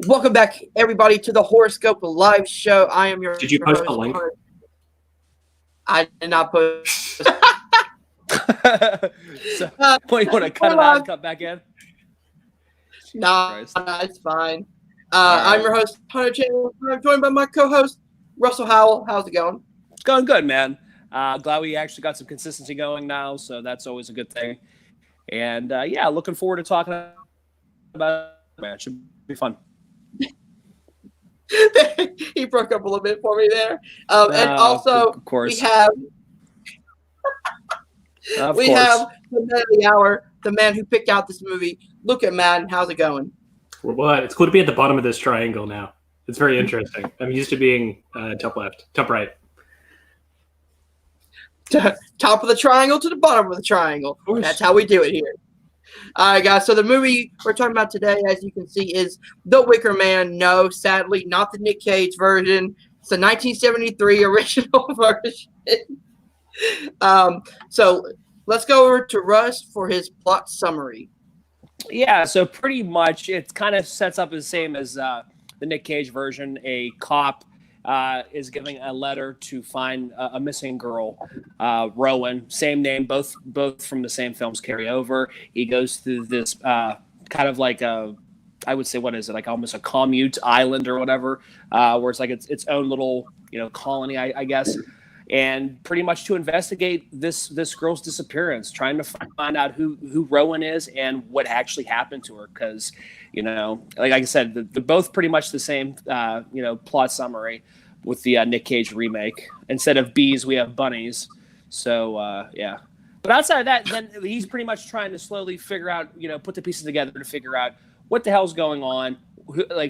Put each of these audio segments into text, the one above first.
Welcome back, everybody, to the HorrorScope live show. I am your Did you post host, the link? I did not post. So, what, you want to cut it out and cut back in? No, it's fine. I'm your host, Hunter Chandler. I'm joined by my co-host, Russell Howell. How's it going? It's going good, man. Glad we actually got some consistency going now, so that's always a good thing. And yeah, looking forward to talking about it, man. It should be fun. He broke up a little bit for me there. And also, of course, we have the man of the hour, the man who picked out this movie. Look at Matt. How's it going? What? It's cool to be at the bottom of this triangle now. It's very interesting. I'm used to being top left, top right. Top of the triangle to the bottom of the triangle. That's how we do it here. All right, guys. So the movie we're talking about today, as you can see, is The Wicker Man. No, sadly, not the Nick Cage version. It's the 1973 original version. So let's go over to Russ for his plot summary. Yeah, so pretty much it kind of sets up the same as the Nick Cage version. A cop is giving a letter to find a missing girl, Rowan, same name, both from the same films carry over. He goes through this kind of like I would say, what is it, like almost a commute island or whatever, where it's like its own little colony, I guess. And pretty much to investigate this girl's disappearance, trying to find out who Rowan is and what actually happened to her. Because, like I said, they're both pretty much the same, plot summary with the Nick Cage remake. Instead of bees, we have bunnies. So, yeah. But outside of that, then he's pretty much trying to slowly figure out, put the pieces together to figure out what the hell's going on.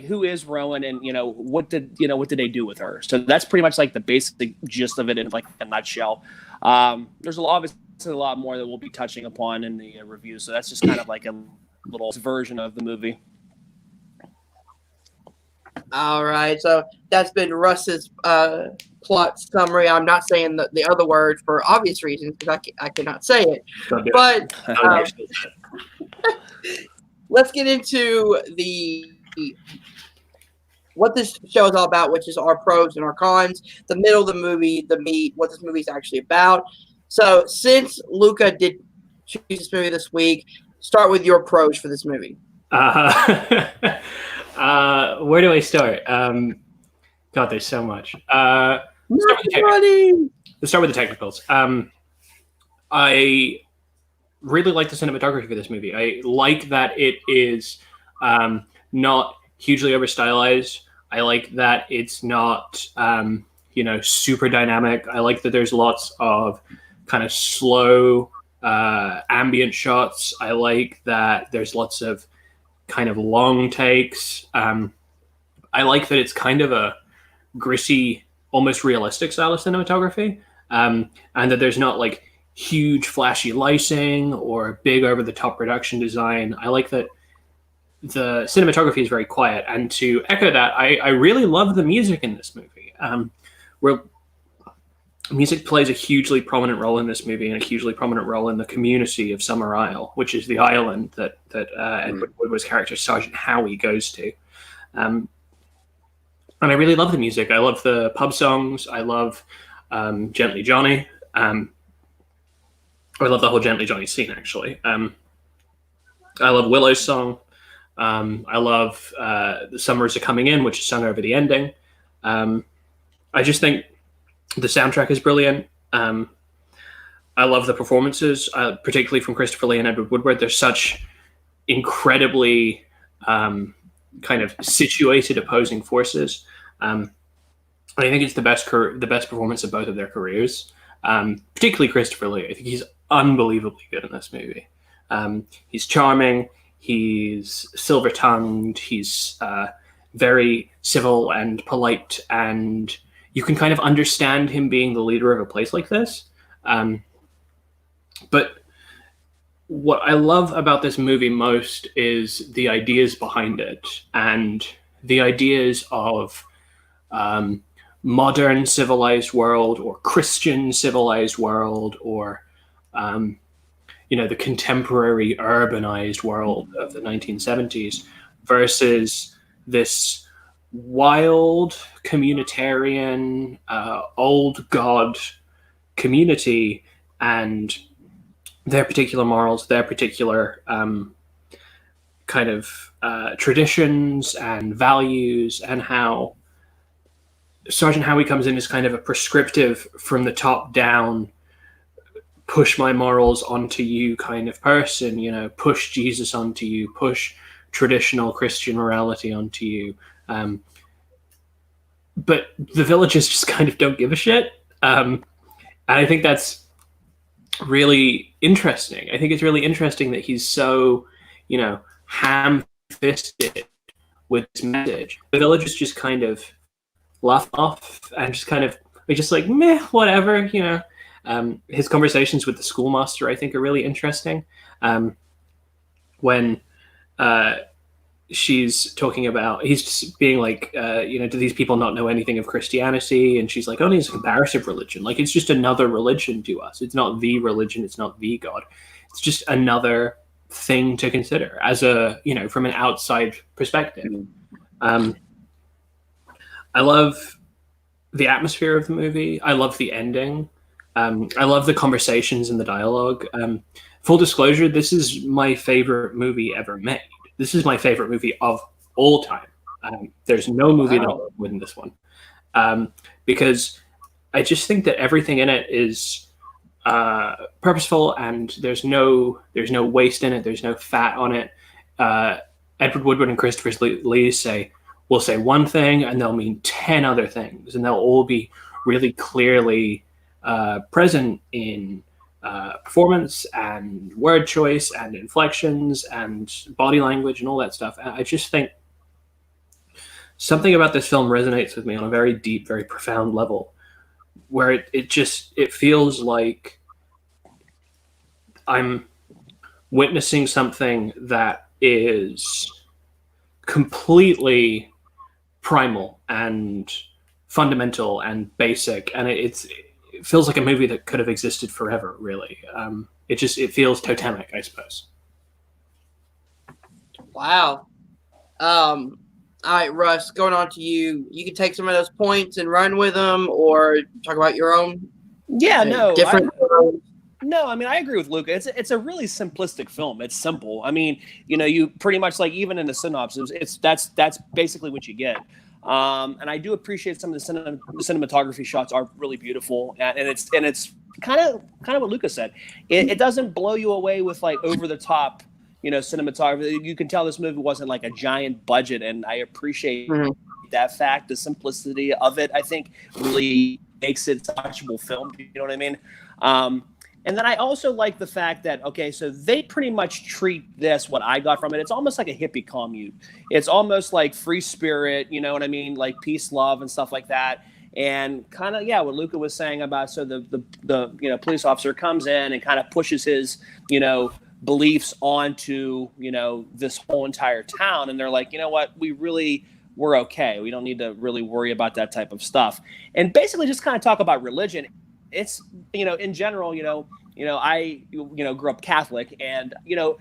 Who is Rowan, and what did they do with her? So that's pretty much like the basic gist of it in like a nutshell. There's obviously a lot more that we'll be touching upon in the review. So that's just kind of like a little version of the movie. All right, so that's been Russ's plot summary. I'm not saying the other word for obvious reasons because I cannot say it. But let's get into what this show is all about, which is our pros and our cons, the middle of the movie, the meat, what this movie is actually about. So since Luca did choose this movie this week, start with your pros for this movie. Where do I start? God, there's so much. Let's start with the technicals. I really like the cinematography for this movie. I like that it is not hugely over stylized. I like that it's not super dynamic. I like that there's lots of kind of slow ambient shots. I like that there's lots of kind of long takes. I like that it's kind of a gritty, almost realistic style of cinematography, and that there's not like huge flashy lighting or big over the top production design. I like that the cinematography is very quiet, and to echo that, I really love the music in this movie. Where music plays a hugely prominent role in this movie and a hugely prominent role in the community of Summer Isle, which is the island that Edward Woodward's character Sergeant Howie goes to. And I really love the music. I love the pub songs. I love Gently Johnny. I love the whole Gently Johnny scene, actually. I love Willow's song. I love The Summers Are Coming In, which is sung over the ending. I just think the soundtrack is brilliant. I love the performances, particularly from Christopher Lee and Edward Woodward. They're such incredibly kind of situated opposing forces. I think it's the best performance of both of their careers. Particularly Christopher Lee. I think he's unbelievably good in this movie. He's charming. He's silver-tongued. He's very civil and polite, and you can kind of understand him being the leader of a place like this. But what I love about this movie most is the ideas behind it, and the ideas of modern civilized world or Christian civilized world or the contemporary urbanized world of the 1970s versus this wild communitarian old god community and their particular morals, their particular kind of traditions and values, and how Sergeant Howie comes in as kind of a prescriptive from the top down, push my morals onto you kind of person, you know, push Jesus onto you, push traditional Christian morality onto you. But the villagers just kind of don't give a shit. And I think that's really interesting. I think it's really interesting that he's so, you know, ham-fisted with his message. The villagers just kind of laugh off and just kind of, they're just like, meh, whatever, you know. His conversations with the schoolmaster, I think, are really interesting. When she's talking about, he's just being like, you know, do these people not know anything of Christianity? And she's like, only it's a comparative religion. Like, it's just another religion to us. It's not the religion. It's not the God. It's just another thing to consider as a, you know, from an outside perspective. I love the atmosphere of the movie. I love the ending. I love the conversations and the dialogue. Full disclosure, this is my favorite movie ever made. This is my favorite movie of all time. There's no movie that will win this one. Because I just think that everything in it is purposeful, and there's no waste in it. There's no fat on it. Edward Woodward and Christopher Lee will say one thing and they'll mean 10 other things, and they'll all be really clearly present in performance and word choice and inflections and body language and all that stuff. And I just think something about this film resonates with me on a very deep, very profound level, where it feels like I'm witnessing something that is completely primal and fundamental and basic, and it feels like a movie that could have existed forever, really. It feels totemic, I suppose. Wow. All right, Russ, going on to you. You can take some of those points and run with them, or talk about your own. Yeah, no. Different. No, I mean, I agree with Luca. It's a really simplistic film. It's simple. I mean, you know, you pretty much, like, even in the synopsis, that's basically what you get. And I do appreciate some of the cinematography shots are really beautiful, and it's kind of what Luca said. It doesn't blow you away with, like, over the top, you know, cinematography. You can tell this movie wasn't like a giant budget, and I appreciate that fact. The simplicity of it, I think, really makes it a watchable film. You know what I mean? And then I also like the fact that, okay, so they pretty much treat this, what I got from it, it's almost like a hippie commune. It's almost like free spirit, you know what I mean? Like peace, love, and stuff like that. And kind of, yeah, what Luca was saying about, so the you know, police officer comes in and kind of pushes his, you know, beliefs onto, you know, this whole entire town. And they're like, you know what, we're okay. We don't need to really worry about that type of stuff. And basically just kind of talk about religion. It's, you know, in general, I grew up Catholic, and, you know,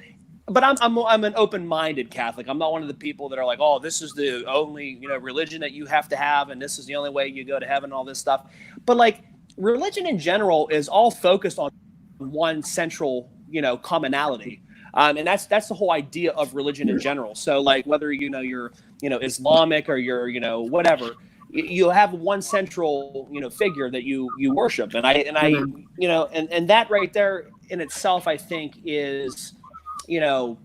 but I'm an open-minded Catholic. I'm not one of the people that are like, oh, this is the only, you know, religion that you have to have, and this is the only way you go to heaven and all this stuff. But, like, religion in general is all focused on one central, you know, commonality. And that's the whole idea of religion in general. So, like, whether, you know, you're, you know, Islamic or you're, you know, whatever, you have one central, you know, figure that you worship. And I, you know, and that right there in itself, I think is, you know,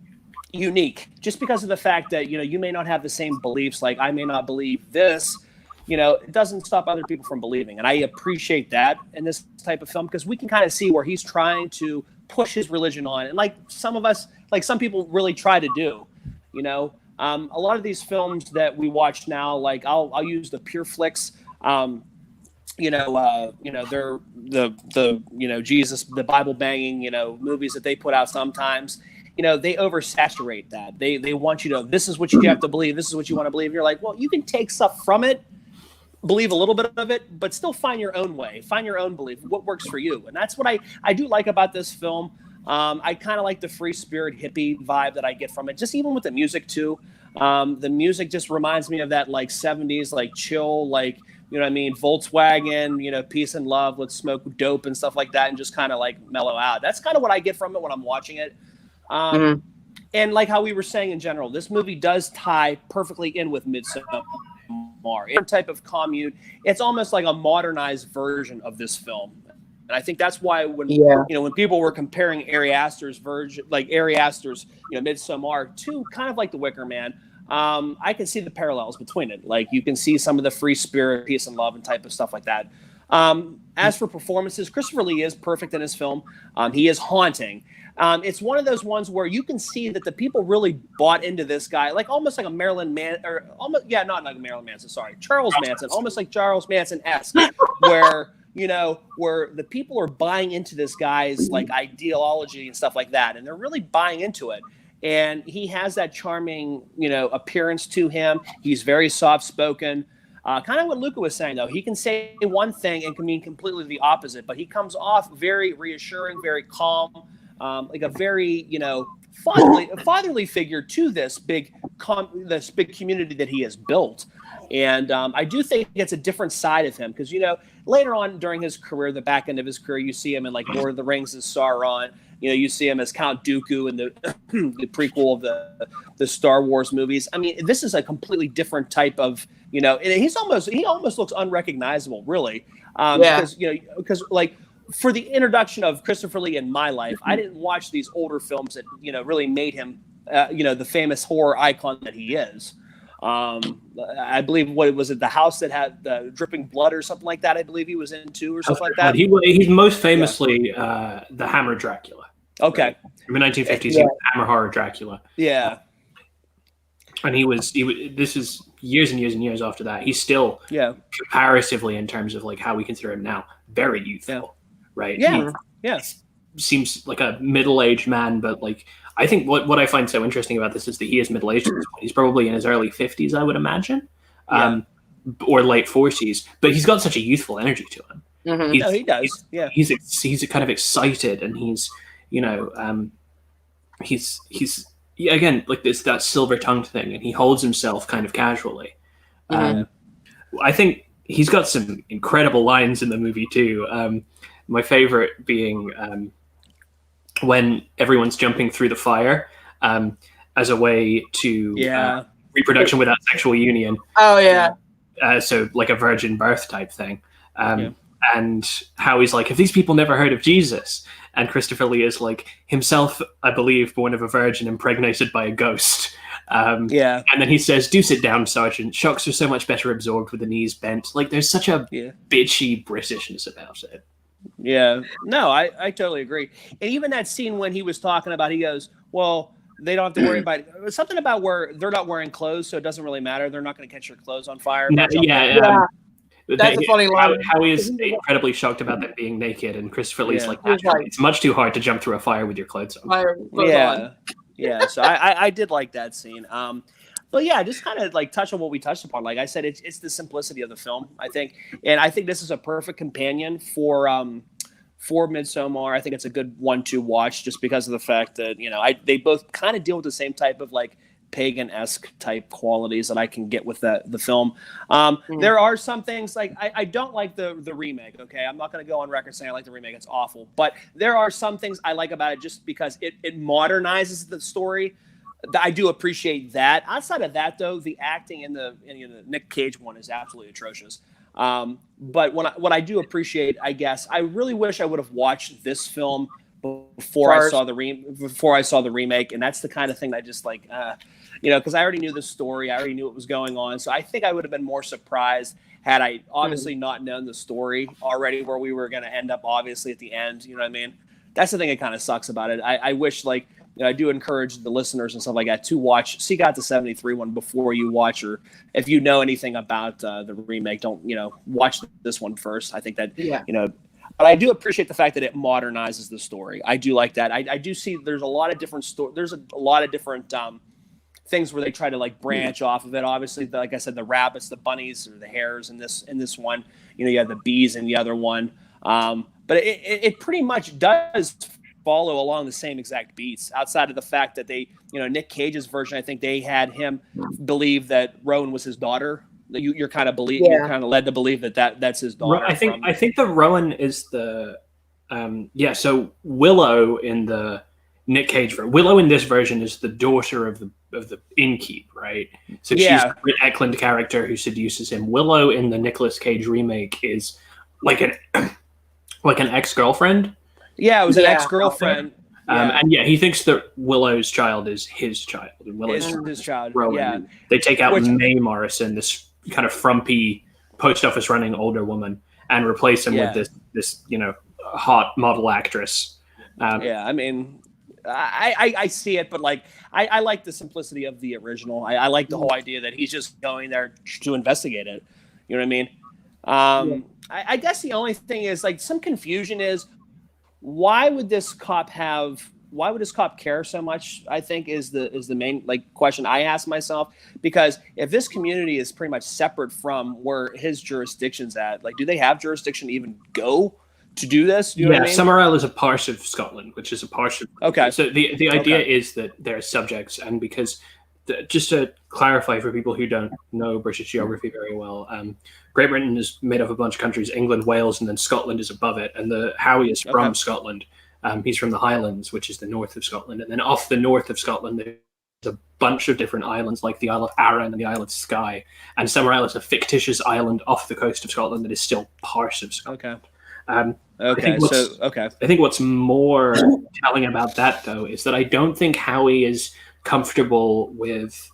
unique, just because of the fact that, you know, you may not have the same beliefs. Like, I may not believe this, you know, it doesn't stop other people from believing. And I appreciate that in this type of film, because we can kind of see where he's trying to push his religion on. And like some of us, like some people really try to do, you know. A lot of these films that we watch now, like I'll use the pure flicks, you know, they're the you know, Jesus, the Bible banging, you know, movies that they put out sometimes, you know, they oversaturate that. They want you to, this is what you have to believe, this is what you want to believe. You're like, well, you can take stuff from it, believe a little bit of it, but still find your own way, find your own belief, what works for you. And that's what I do like about this film. I kind of like the free spirit hippie vibe that I get from it, just even with the music too. The music just reminds me of that like 70s, like chill, like, you know what I mean? Volkswagen, you know, peace and love, let's smoke dope and stuff like that and just kind of like mellow out. That's kind of what I get from it when I'm watching it. And like how we were saying in general, this movie does tie perfectly in with Midsommar. It's a type of commune. It's almost like a modernized version of this film. And I think that's why when when people were comparing Ari Aster's Midsommar to kind of like The Wicker Man, I can see the parallels between it. Like you can see some of the free spirit, peace and love, and type of stuff like that. As for performances, Christopher Lee is perfect in his film. He is haunting. It's one of those ones where you can see that the people really bought into this guy, like almost like a Marilyn Manson, or almost not like Marilyn Manson. Sorry, Charles Manson, almost like Charles Manson-esque, where the people are buying into this guy's like ideology and stuff like that, and they're really buying into it. And he has that charming, appearance to him. He's very soft-spoken. Kind of what Luca was saying, though. He can say one thing and can mean completely the opposite, but he comes off very reassuring, very calm, like a very, fatherly figure to this big community that he has built. And I do think it's a different side of him because, later on during his career, the back end of his career, you see him in like Lord of the Rings as Sauron. You see him as Count Dooku in the the prequel of the Star Wars movies. I mean, this is a completely different type of, and he almost looks unrecognizable, really. Because like for the introduction of Christopher Lee in my life, I didn't watch these older films that, really made him, the famous horror icon that he is. I believe what was it, the house that had the dripping blood or something like that. I believe he was in too, or something like that. He's most famously the Hammer Dracula. Okay, in the 1950s, he was Hammer Horror Dracula. Yeah, and he was. This is years and years and years after that. He's still comparatively in terms of like how we consider him now, very youthful, right? Yeah, he seems like a middle-aged man, but like. I think what I find so interesting about this is that he is middle-aged at this point. He's probably in his early 50s, I would imagine, or late 40s. But he's got such a youthful energy to him. Mm-hmm. He does. He's kind of excited, and he's again like that silver-tongued thing, and he holds himself kind of casually. I think he's got some incredible lines in the movie too. My favorite being. When everyone's jumping through the fire as a way to reproduction without sexual union. Oh, yeah. So like a virgin birth type thing. And how he's like, have these people never heard of Jesus? And Christopher Lee is like himself, I believe, born of a virgin impregnated by a ghost. And then he says, do sit down, Sergeant. Shocks are so much better absorbed with the knees bent. Like there's such a bitchy Britishness about it. Yeah, no, I totally agree. And even that scene when he was talking about, he goes, well, they don't have to worry about something about where they're not wearing clothes, so it doesn't really matter. They're not going to catch your clothes on fire. That's a funny line. How he is incredibly shocked about them being naked, and Christopher Lee's like, it's much too hard to jump through a fire with your clothes on. Yeah. So I did like that scene. But yeah, just kind of like touch on what we touched upon. Like I said, it's the simplicity of the film, I think. And I think this is a perfect companion for Midsommar. I think it's a good one to watch just because of the fact that, they both kind of deal with the same type of like pagan-esque type qualities that I can get with the film. There are some things like I don't like the remake, okay? I'm not going to go on record saying I like the remake. It's awful. But there are some things I like about it just because it modernizes the story. I do appreciate that. Outside of that, though, the acting in the Nick Cage one is absolutely atrocious. But what I do appreciate, I guess, I really wish I would have watched this film before I saw the remake, and that's the kind of thing that I just like, because I already knew the story, I already knew what was going on, so I think I would have been more surprised had I obviously not known the story already, where we were going to end up obviously at the end. You know what I mean? That's the thing that kind of sucks about it. I wish like. I do encourage the listeners and stuff like that to seek out the 73 one before you watch, or if you know anything about the remake, don't, watch this one first. I think that, but I do appreciate the fact that it modernizes the story. I do like that. I do see there's a lot of different there's a lot of different things where they try to like branch off of it. Obviously, like I said, the rabbits, the bunnies, or the hares in this one, you have the bees in the other one. But it pretty much does follow along the same exact beats outside of the fact that they, Nick Cage's version, I think they had him believe that Rowan was his daughter. You're kind of you're kind of led to believe that's his daughter. I think the Rowan is the so Willow in the Nick Cage version. Willow in this version is the daughter of the innkeep, right? So she's the Eklund character who seduces him. Willow in the Nicolas Cage remake is like an ex-girlfriend. Yeah, it was an ex-girlfriend. And he thinks that Willow's child is his child. And Willow's his child. Rowan. Yeah. They take out Mae Morrison, this kind of frumpy post office running older woman, and replace him with this hot model actress. I mean, I see it, but like I like the simplicity of the original. I like the whole idea that he's just going there to investigate it. You know what I mean? I guess the only thing is like some confusion is why would this cop care so much, I think is the main question I ask myself, because if this community is pretty much separate from where his jurisdiction's at, do they have jurisdiction to even go to do this? You know what I mean? Summerall is a part of Scotland, which is a part of... Okay. So the idea is that they're subjects, and because... just to clarify for people who don't know British geography very well, Great Britain is made up of a bunch of countries, England, Wales, and then Scotland is above it. And Howie is from Scotland. He's from the Highlands, which is the north of Scotland. And then off the north of Scotland, there's a bunch of different islands, like the Isle of Arran and the Isle of Skye. And Summerall is a fictitious island off the coast of Scotland that is still part of Scotland. Okay. I think what's more telling about that, though, is that I don't think Howie is comfortable with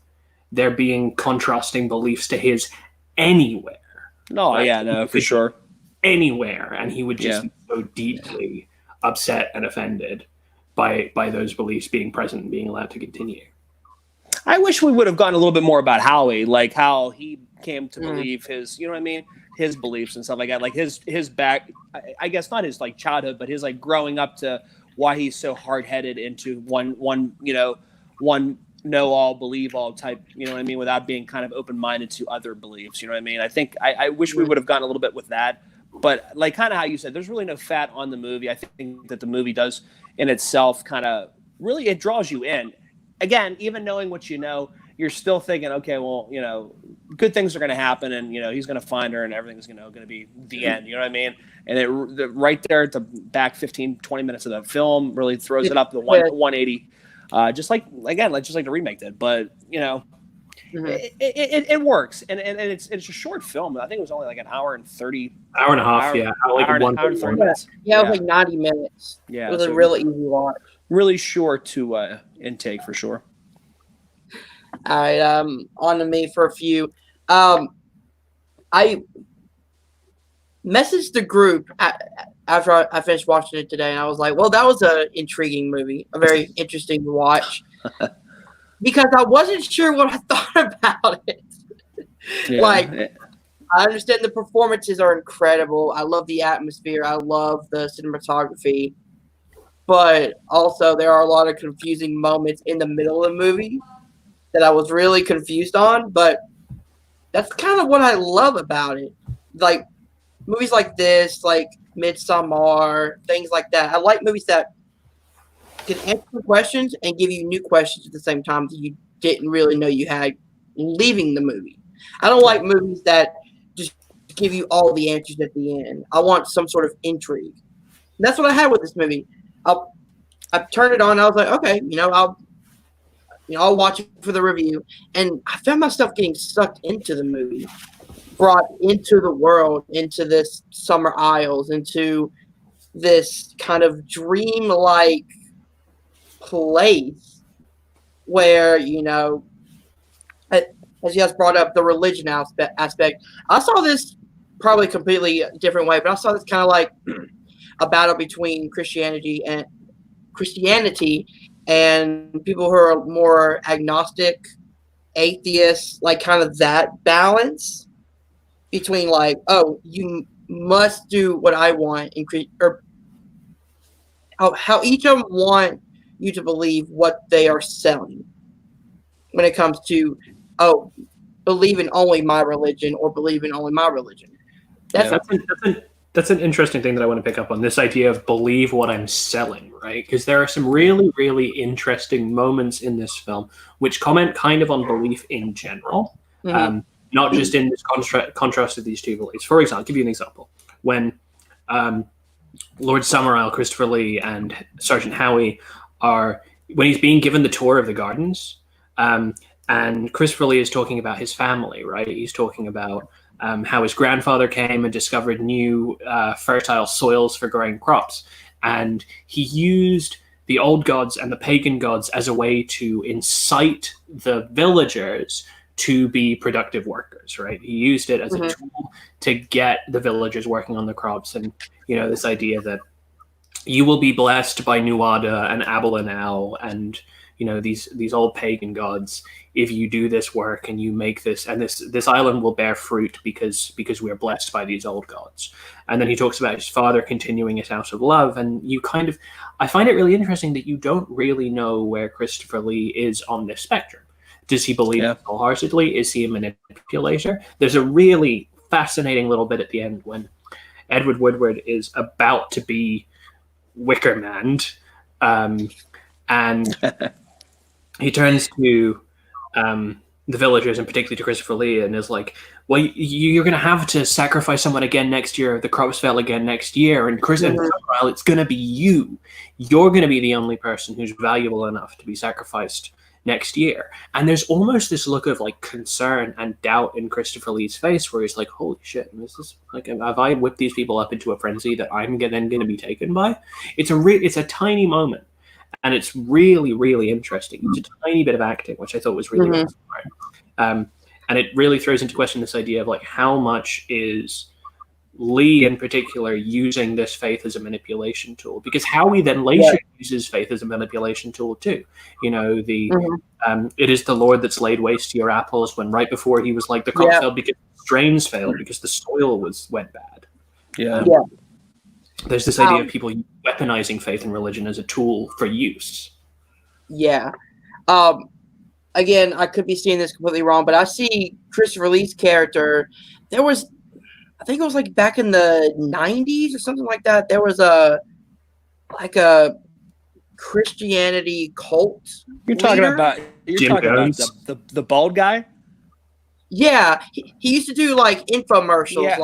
there being contrasting beliefs to his anywhere. No, for sure. Anywhere. And he would just be so deeply upset and offended by those beliefs being present and being allowed to continue. I wish we would have gotten a little bit more about Howie, like how he came to believe his, his beliefs and stuff like that. Like his back, I guess not his childhood, but his growing up to why he's so hard-headed into one know all, believe all type, without being kind of open-minded to other beliefs. You know what I mean? I think I wish we would have gotten a little bit with that, but kind of how you said, there's really no fat on the movie. I think that the movie does in itself kind of really, it draws you in. Again, even knowing what you're still thinking, okay, well, good things are going to happen, and he's going to find her, and everything's going to be the end. You know what I mean? And right there at the back 15-20 minutes of the film really throws it up to 180. Just like the remake did, but it works, and it's a short film. I think it was only an hour and 30, hour and a half, hour and 30 minutes. Yeah, it was 90 minutes. Yeah, it was a really easy watch. Really short to intake for sure. All right, on to me for a few. I messaged the group after I finished watching it today, and I was like, well, that was an intriguing movie, a very interesting to watch, because I wasn't sure what I thought about it. I understand the performances are incredible. I love the atmosphere. I love the cinematography. But also there are a lot of confusing moments in the middle of the movie that I was really confused on. But that's kind of what I love about it. Like movies like this, like Midsommar, things like that. I like movies that can answer questions and give you new questions at the same time that you didn't really know you had leaving the movie. I don't like movies that just give you all the answers at the end. I want some sort of intrigue. And that's what I had with this movie. I turned it on. I was like, okay, I'll watch it for the review. And I found myself getting sucked into the movie, brought into the world, into this Summer Isles, into this kind of dream-like place where, as you guys brought up, the religion aspect. I saw this probably a completely different way, but I saw this kind of like a battle between Christianity and people who are more agnostic, atheists, like kind of that balance between like, oh, you must do what I want, or how each of them want you to believe what they are selling when it comes to, believe in only my religion or believe in only my religion. That's an That's an interesting thing that I want to pick up on, this idea of believe what I'm selling, right? Because there are some really, really interesting moments in this film which comment kind of on belief in general, not just in this contrast of these two beliefs. For example, I'll give you an example. When Lord Summerisle, Christopher Lee, and Sergeant Howie when he's being given the tour of the gardens, and Christopher Lee is talking about his family, right? He's talking about how his grandfather came and discovered new fertile soils for growing crops. And he used the old gods and the pagan gods as a way to incite the villagers to be productive workers, right? He used it as a tool to get the villagers working on the crops. And, this idea that you will be blessed by Nuada and Abelinel and, these old pagan gods if you do this work and you make this, and this island will bear fruit because we are blessed by these old gods. And then he talks about his father continuing it out of love. And I find it really interesting that you don't really know where Christopher Lee is on this spectrum. Does he believe wholeheartedly? Is he a manipulator? There's a really fascinating little bit at the end when Edward Woodward is about to be Wicker Manned, and he turns to the villagers, and particularly to Christopher Lee, and is like, well, you're going to have to sacrifice someone again next year. The crops fail again next year. And Chris and Summerisle, it's going to be you. You're going to be the only person who's valuable enough to be sacrificed next year. And there's almost this look of like concern and doubt in Christopher Lee's face where he's like, holy shit, this is like, have I whipped these people up into a frenzy that I'm then going to be taken by? It's a tiny moment. And it's really, really interesting. It's a tiny bit of acting, which I thought was really, really smart. And it really throws into question this idea of like how much is Lee in particular using this faith as a manipulation tool, because Howie then later uses faith as a manipulation tool too. It is the Lord that's laid waste to your apples, when right before he was like the crop failed because the strains failed because the soil went bad. There's this idea of people weaponizing faith and religion as a tool for use. Yeah. Again, I could be seeing this completely wrong, but I see Christopher Lee's character. I think it was like back in the 90s or something like that. There was a Christianity cult. You're talking about the bald guy? Yeah, he used to do like infomercials,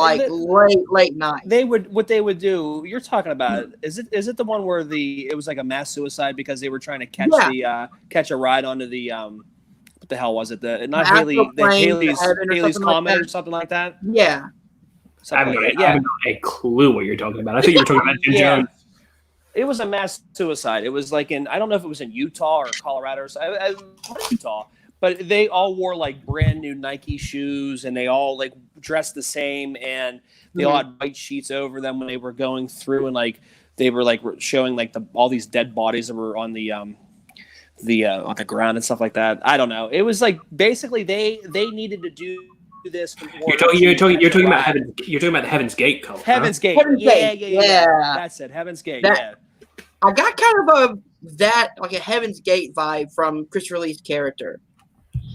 late night. What they would do. You're talking about is it the one where it was like a mass suicide because they were trying to catch a ride onto the what the hell was it? Haley's Comet or something like that? Yeah. I have a clue what you're talking about. I think you were talking about Jim Jones. It was a mass suicide. It was like I don't know if it was in Utah or Colorado or Utah. But they all wore like brand new Nike shoes, and they all like dressed the same, and they all had white sheets over them when they were going through, and like they were like showing like all these dead bodies that were on the ground and stuff like that. I don't know. It was like basically they needed to do this. You're talking about the Heaven's Gate cult. Heaven's Gate. Yeah. That's it. Heaven's Gate. I got kind of a Heaven's Gate vibe from Christopher Lee's character.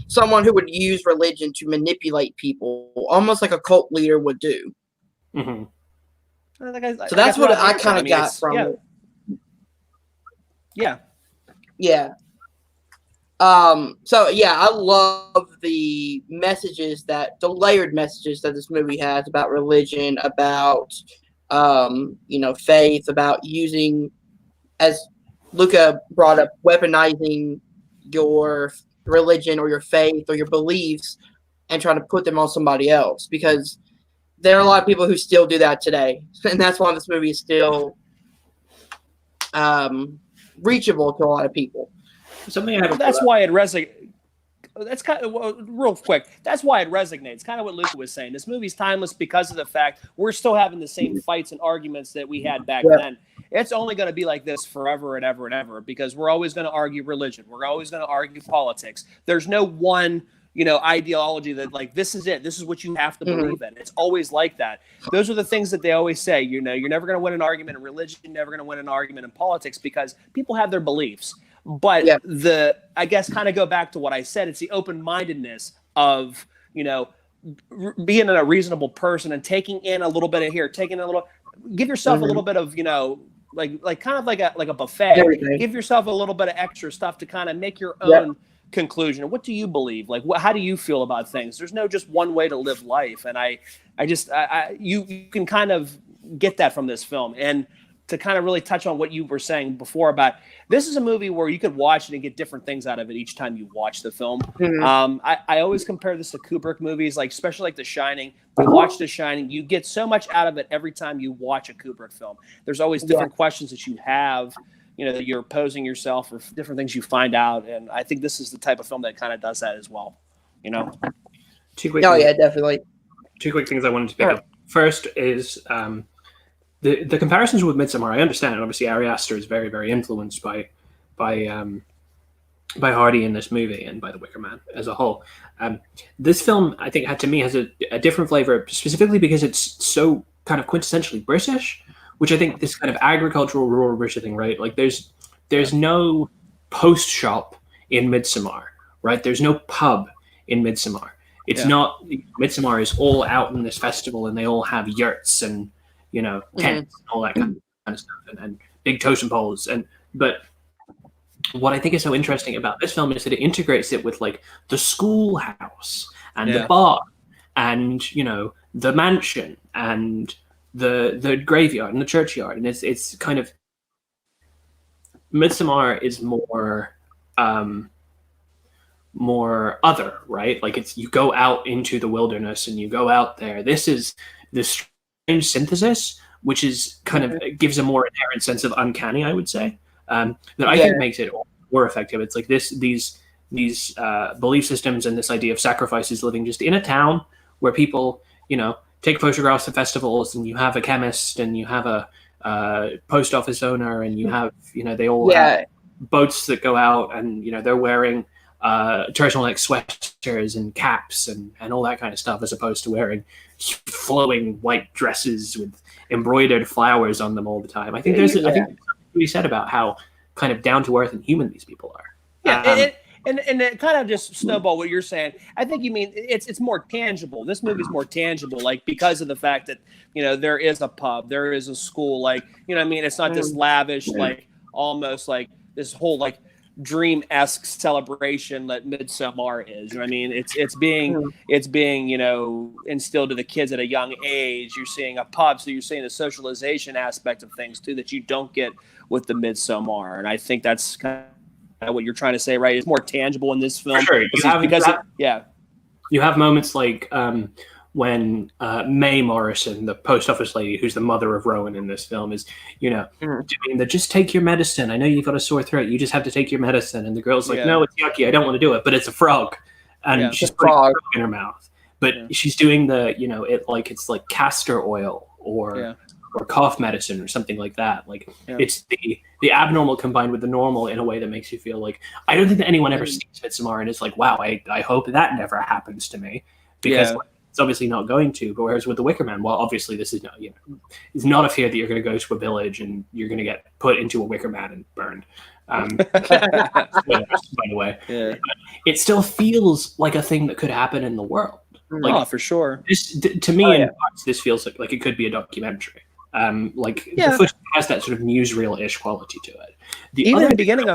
Someone who would use religion to manipulate people, almost like a cult leader would do. So that's what I kind of got from it. Yeah. I love the layered messages that this movie has about religion, about faith, about using, as Luca brought up, weaponizing your religion or your faith or your beliefs and trying to put them on somebody else, because there are a lot of people who still do that today, and that's why this movie is still reachable to a lot of people. That's why it resonates. That's kind of real quick. That's why it resonates. Kind of what Luca was saying. This movie's timeless because of the fact we're still having the same fights and arguments that we had back then. It's only going to be like this forever and ever and ever, because we're always going to argue religion. We're always going to argue politics. There's no one, ideology that like, this is it. This is what you have to believe in. It's always like that. Those are the things that they always say. You're never going to win an argument in religion. You're never going to win an argument in politics, because people have their beliefs. But I guess kind of go back to what I said. It's the open-mindedness of, being a reasonable person and taking in a little bit of here, taking in a little. give yourself a little bit of, like kind of like a buffet. Everything. Give yourself a little bit of extra stuff to kind of make your own conclusion. What do you believe? Like, how do you feel about things? There's no just one way to live life, and you can kind of get that from this film. And to kind of really touch on what you were saying before about, this is a movie where you could watch it and get different things out of it each time you watch the film. I always compare this to Kubrick movies, like especially like The Shining. We watch The Shining, you get so much out of it every time you watch a Kubrick film. There's always different questions that you have, that you're posing yourself, or different things you find out. And I think this is the type of film that kind of does that as well. Definitely. Two quick things I wanted to pick up. First is the comparisons with Midsommar. I understand. Obviously, Ari Aster is very, very influenced by Hardy in this movie and by The Wicker Man as a whole. This film, I think, has a different flavor, specifically because it's so kind of quintessentially British, which I think this kind of agricultural, rural British thing, right? Like there's no post shop in Midsommar, right? There's no pub in Midsommar. It's not, Midsommar is all out in this festival, and they all have yurts and tents and all that kind of stuff, and big totem poles. But what I think is so interesting about this film is that it integrates it with like the schoolhouse and the bar and the mansion and the graveyard and the churchyard, and it's kind of, Midsommar is more other, right? Like you go out into the wilderness and you go out there. This is this strange synthesis, which is kind of gives a more inherent sense of uncanny, I would say, that I think makes it more effective. It's like these belief systems and this idea of sacrifices living just in a town where people, take photographs of festivals, and you have a chemist and you have a post office owner, and you have, they all have boats that go out, and, they're wearing turtleneck sweaters and caps and all that kind of stuff, as opposed to wearing flowing white dresses with embroidered flowers on them all the time. I think I think there's something to be said about how kind of down to earth and human these people are. And it kind of just snowball what you're saying. I think you mean it's more tangible. This movie's more tangible, like because of the fact that there is a pub, there is a school, like it's not this lavish, like almost like this whole like dream-esque celebration that Midsommar is. It's being instilled to the kids at a young age. You're seeing a pub, so you're seeing the socialization aspect of things too that you don't get with the Midsommar. And I think that's kind of what you're trying to say, right? It's more tangible in this film. For sure. You have moments like when Mae Morrison, the post office lady, who's the mother of Rowan in this film, is, doing the just take your medicine. I know you've got a sore throat. You just have to take your medicine. And the girl's like, no, it's yucky. I don't want to do it. But it's a frog. And she's putting a frog in her mouth. But she's doing the, it's like castor oil or cough medicine or something like that. Like it's the abnormal combined with the normal in a way that makes you feel like, I don't think that anyone ever sees Midsommar and is like, wow, I hope that never happens to me. Because it's obviously not going to. But whereas with the Wicker Man, well, obviously this is it's not a fear that you're going to go to a village and you're going to get put into a Wicker Man and burned. By the way, it still feels like a thing that could happen in the world. Like, for sure. This, to me, in parts, this feels like it could be a documentary. The footage has that sort of newsreel-ish quality to it. Even the beginning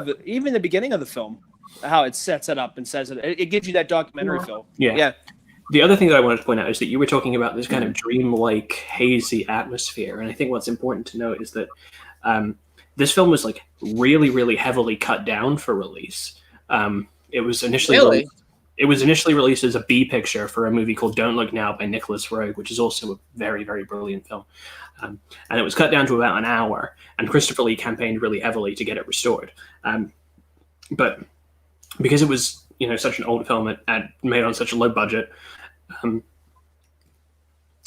of the film, how it sets it up and says it gives you that documentary feel. Yeah. The other thing that I wanted to point out is that you were talking about this kind of dream-like, hazy atmosphere, and I think what's important to note is that this film was like really, really heavily cut down for release. It was initially released as a B picture for a movie called Don't Look Now by Nicholas Roeg, which is also a very, very brilliant film. And it was cut down to about an hour, and Christopher Lee campaigned really heavily to get it restored. But because it was such an old film and made on such a low budget,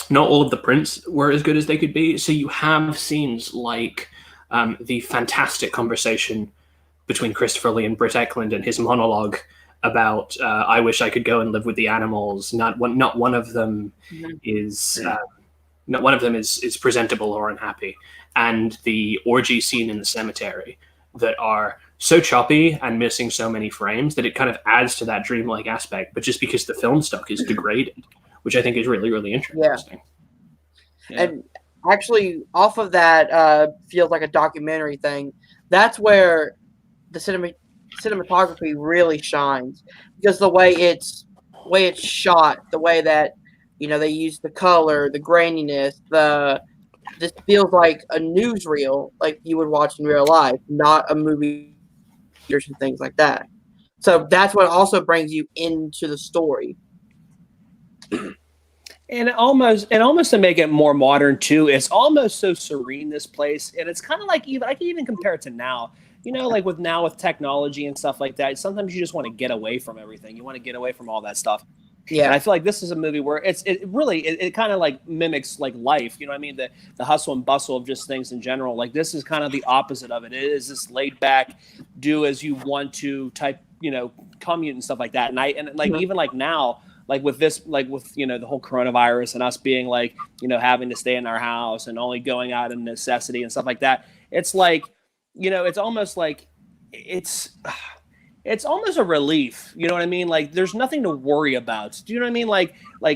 not all of the prints were as good as they could be. So you have scenes like the fantastic conversation between Christopher Lee and Britt Eklund and his monologue about I wish I could go and live with the animals. Not one of them is presentable or unhappy, and the orgy scene in the cemetery that are so choppy and missing so many frames that it kind of adds to that dreamlike aspect, but just because the film stock is degraded, which I think is really, really interesting. And actually, off of that, feels like a documentary thing. That's where the cinematography really shines, because the way it's shot, the way that they use the color, the graininess, this feels like a newsreel, like you would watch in real life, not a movie and things like that. So that's what also brings you into the story. And almost to make it more modern too, it's almost so serene, this place, and it's kind of like, even I can even compare it to now. Like with technology and stuff like that, sometimes you just want to get away from everything. You want to get away from all that stuff. Yeah. And I feel like this is a movie where it kind of like mimics like life. You know what I mean? The hustle and bustle of just things in general. Like, this is kind of the opposite of it. It is this laid back, do as you want to type, commute and stuff like that. And even like now, like with this, like with, the whole coronavirus and us being like, having to stay in our house and only going out in necessity and stuff like that. It's like, it's almost like it's almost a relief. You know what I mean? Like, there's nothing to worry about. Do you know what I mean? Like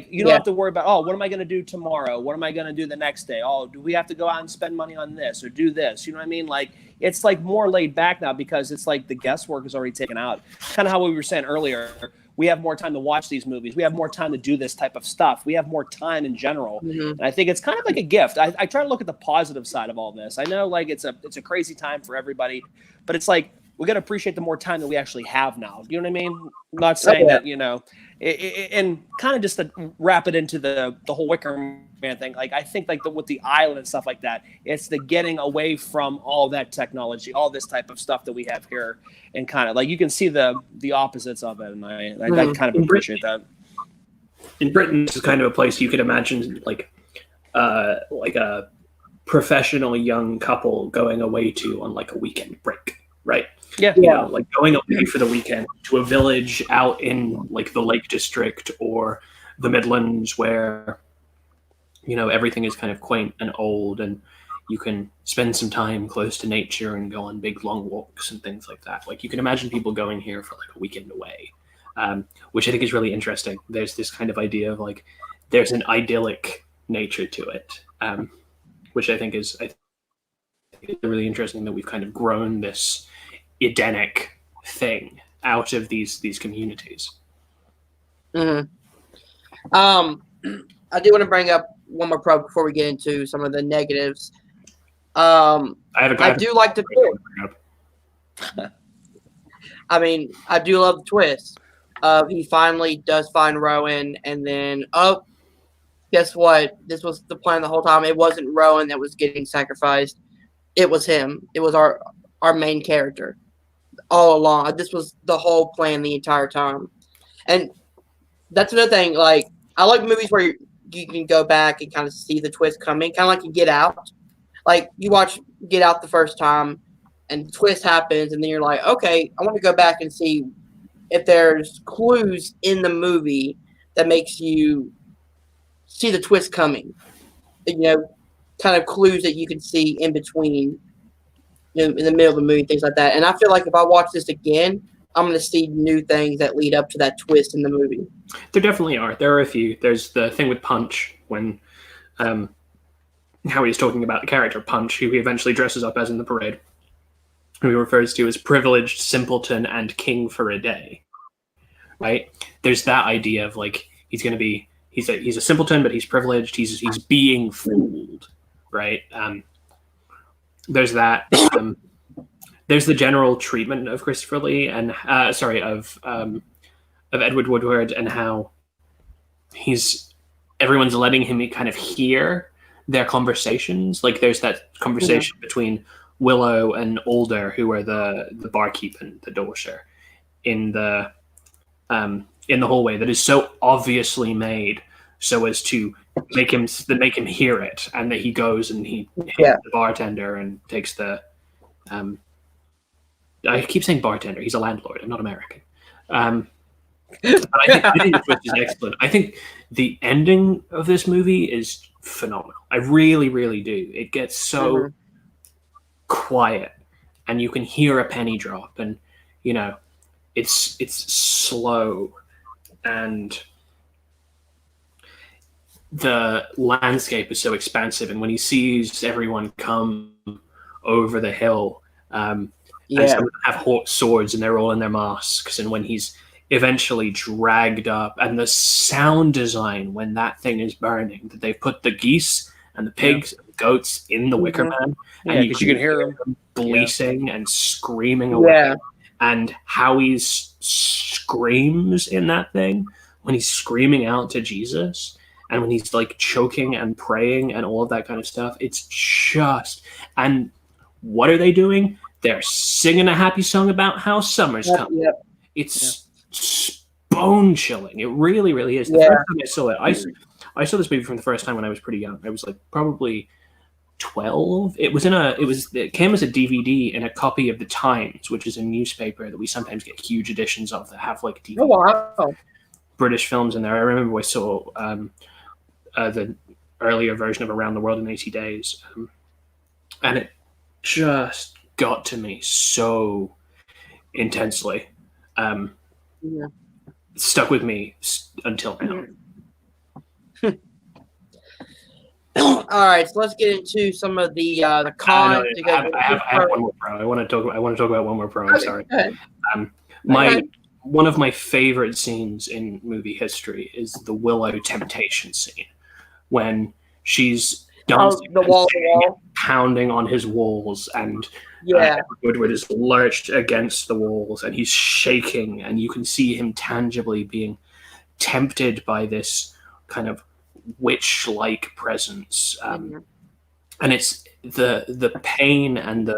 you don't have to worry about, oh, what am I going to do tomorrow? What am I going to do the next day? Oh, do we have to go out and spend money on this or do this? You know what I mean? Like, it's like more laid back now, because it's like the guesswork is already taken out. Kind of how we were saying earlier. We have more time to watch these movies. We have more time to do this type of stuff. We have more time in general. And I think it's kind of like a gift. I try to look at the positive side of all this. I know, like, it's a crazy time for everybody, but it's like, we got to appreciate the more time that we actually have now. You know what I mean? I'm not saying that, and kind of just to wrap it into the whole Wicker Man thing. Like, I think like with the island and stuff like that, it's the getting away from all that technology, all this type of stuff that we have here, and kind of like you can see the opposites of it. And I kind of appreciate that. In Britain, this is kind of a place you could imagine like a professional young couple going away to on like a weekend break, right? Yeah. Like going away for the weekend to a village out in like the Lake District or the Midlands, where everything is kind of quaint and old, and you can spend some time close to nature and go on big long walks and things like that. Like, you can imagine people going here for like a weekend away, which I think is really interesting. There's this kind of idea of like there's an idyllic nature to it, which I think is really interesting, that we've kind of grown this Edenic thing out of these communities. I do want to bring up one more pro before we get into some of the negatives. I do like the twist. I mean, I do love the twist. He finally does find Rowan, and then guess what? This was the plan the whole time. It wasn't Rowan that was getting sacrificed. It was him. It was our main character all along. This was the whole plan the entire time. And that's another thing. Like, I like movies where you can go back and kind of see the twist coming, kind of like you Get Out. Like, you watch Get Out the first time, and the twist happens, and then you're like, okay, I want to go back and see if there's clues in the movie that makes you see the twist coming. Kind of clues that you can see in between, in the middle of the movie, things like that. And I feel like if I watch this again, I'm going to see new things that lead up to that twist in the movie. There definitely are. There are a few. There's the thing with Punch, when Howie's talking about the character Punch, who he eventually dresses up as in the parade, who he refers to as privileged, simpleton, and king for a day. Right? There's that idea of like he's a simpleton, but he's privileged. He's being fooled. Right? There's that. There's the general treatment of Christopher Lee and of Edward Woodward, and how everyone's letting him kind of hear their conversations. Like, there's that conversation between Willow and Alder, who are the barkeep and the daughter, in the hallway, that is so obviously made so as to make him hear it, and that he goes and he hits the bartender and takes the I keep saying bartender. He's a landlord. I'm not American. But I think the twist is excellent. I think the ending of this movie is phenomenal. I really, really do. It gets so quiet, and you can hear a penny drop, and it's slow, and the landscape is so expansive, and when he sees everyone come over the hill, and some of them have swords and they're all in their masks, and when he's eventually dragged up, and the sound design when that thing is burning, that they've put the geese and the pigs and the goats in the Wicker Man, and you can hear them bleating and screaming away, and how he screams in that thing when he's screaming out to Jesus, and when he's like choking and praying and all of that kind of stuff. It's just, and what are they doing? They're singing a happy song about how summer's coming. It's bone chilling. It really, really is. The first time I saw it, I saw this movie from the first time when I was pretty young. I was like probably 12. It came as a DVD in a copy of the Times, which is a newspaper that we sometimes get huge editions of that have like DVD British films in there. I remember I saw the earlier version of Around the World in 80 Days, and it just got to me so intensely. Stuck with me until now. All right, so let's get into some of the cons. I have one more pro. I want to talk about one more pro. I'm sorry. One of my favorite scenes in movie history is the Willow temptation scene, when she's dancing, pounding on his walls, and Woodward is lurched against the walls, and he's shaking, and you can see him tangibly being tempted by this kind of witch-like presence, and it's the pain and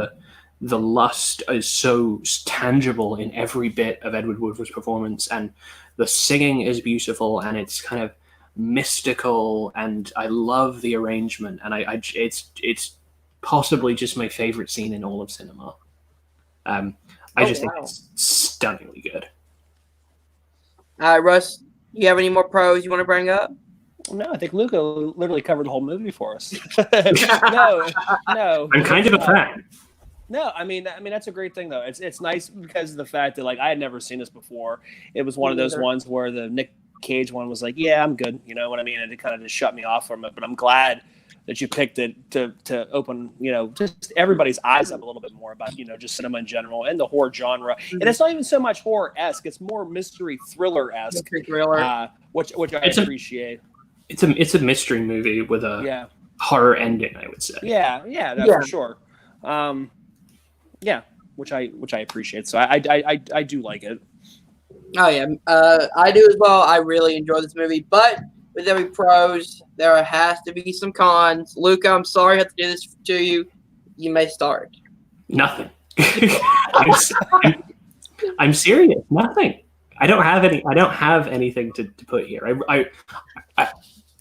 the lust is so tangible in every bit of Edward Woodward's performance, and the singing is beautiful, and it's kind of mystical, and I love the arrangement, and it's possibly just my favorite scene in all of cinema. I think it's stunningly good. All right, Russ, you have any more pros you want to bring up? No, I think Luca literally covered the whole movie for us. No. I'm kind of a fan. No, I mean that's a great thing though. It's nice because of the fact that like I had never seen this before. It was one of those ones where the Nick Cage one was like, yeah, I'm good. You know what I mean? And it kind of just shut me off from it. But I'm glad that you picked it to open, just everybody's eyes up a little bit more about, just cinema in general and the horror genre. And it's not even so much horror-esque; it's more mystery thriller-esque, which I appreciate. It's a mystery movie with a horror ending, I would say. Yeah, that's for sure. Which I appreciate. So I do like it. Oh yeah, I do as well. I really enjoy this movie, but with every pros, there has to be some cons. Luca, I'm sorry I have to do this to you. You may start. Nothing. I'm serious. Nothing. I don't have anything to put here.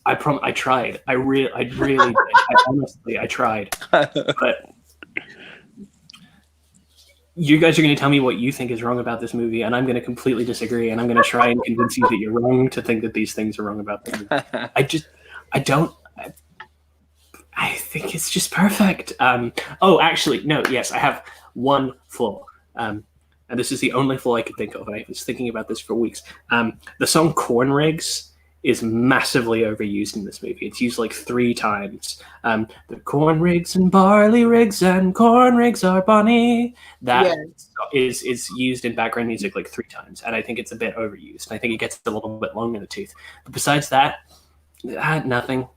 I promise. I tried. I really did. Honestly, I tried. But you guys are going to tell me what you think is wrong about this movie, and I'm going to completely disagree, and I'm going to try and convince you that you're wrong to think that these things are wrong about the movie. I think it's just perfect. Actually, no, yes, I have one flaw. And this is the only flaw I could think of, and I was thinking about this for weeks. The song Corn Rigs is massively overused in this movie. It's used like 3 times. The corn rigs and barley rigs and corn rigs are bonny. That is used in background music like 3 times, and I think it's a bit overused. I think it gets a little bit long in the tooth. But besides that, nothing.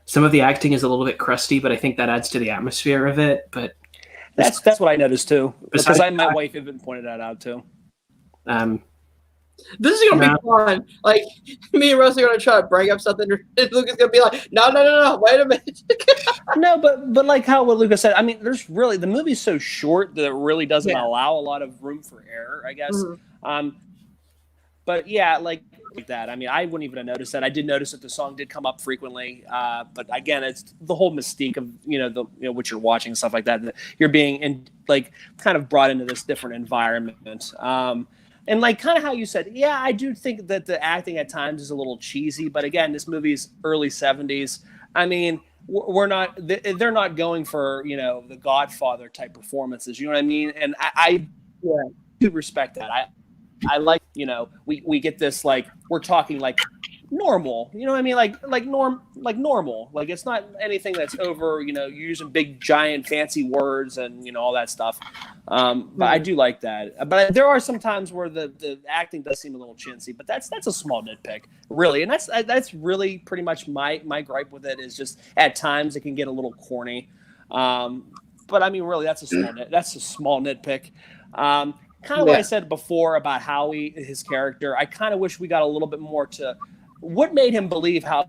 Some of the acting is a little bit crusty, but I think that adds to the atmosphere of it. But that's what I noticed too, because my wife even pointed that out too. This is gonna be fun. Like me and Russ are gonna try to bring up something, and Luca's gonna be like, "No, wait a minute." No, but like what Luca said, I mean, there's really the movie's so short that it really doesn't allow a lot of room for error, I guess. But yeah, like that. I mean, I wouldn't even have noticed that. I did notice that the song did come up frequently, but again, it's the whole mystique of what you're watching and stuff like that. That you're being kind of brought into this different environment. And like kind of how you said, yeah, I do think that the acting at times is a little cheesy. But again, this movie's early 70s. I mean, they're not going for, the Godfather type performances. You know what I mean? And I do respect that. I like, we get this, like, we're talking like normal. You know what I mean? Like normal. Like it's not anything that's over. You know, you're using big, giant, fancy words and all that stuff. But I do like that. But there are some times where the acting does seem a little chintzy. But that's a small nitpick, really. And that's really pretty much my gripe with it is just at times it can get a little corny. But I mean, really, that's a small nitpick. Kind of what I said before about Howie, his character. I kind of wish we got a little bit more to what made him believe how